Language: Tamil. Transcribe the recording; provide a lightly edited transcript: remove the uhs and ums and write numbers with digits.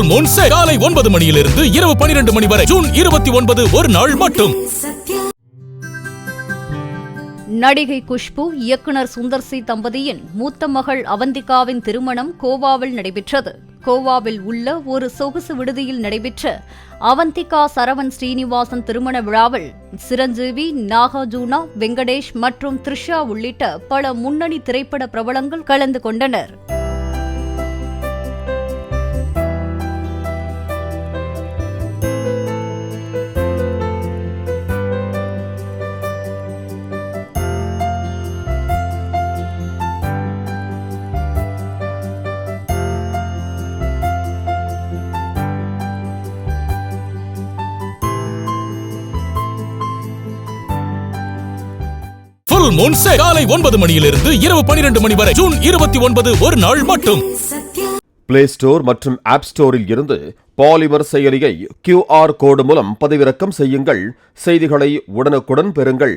ஃபுல் மூன் சேல் காலை 9 மணியிலிருந்து இரவு 12 மணி வரை. ஜூன் 29 ஒரு நாள் மட்டும். நடிகை குஷ்பு, இயக்குனர் சுந்தர் சி தம்பதியின் மூத்த மகள் அவந்திகாவின் திருமணம் கோவாவில் நடைபெற்றது. கோவாவில் உள்ள ஒரு சொகுசு விடுதியில் நடைபெற்ற அவந்திகா சரவண் ஸ்ரீனிவாசன் திருமண விழாவில் சிரஞ்சீவி, நாகார்ஜுனா, வெங்கடேஷ் மற்றும் த்ரிஷா உள்ளிட்ட பல முன்னணி திரைப்பட பிரபலங்கள் கலந்து கொண்டனர். ஃபுல் மூன் சேல் காலை 9 மணியிலிருந்து இரவு 12 மணி வரை. ஜூன் 29 ஒரு நாள் மட்டும். பிளே ஸ்டோர் மற்றும் ஆப் ஸ்டோரில் இருந்து பாலிமர் செயலியை QR கோடு மூலம் பதிவிறக்கம் செய்யுங்கள். செய்திகளை உடனுக்குடன் பெறுங்கள்.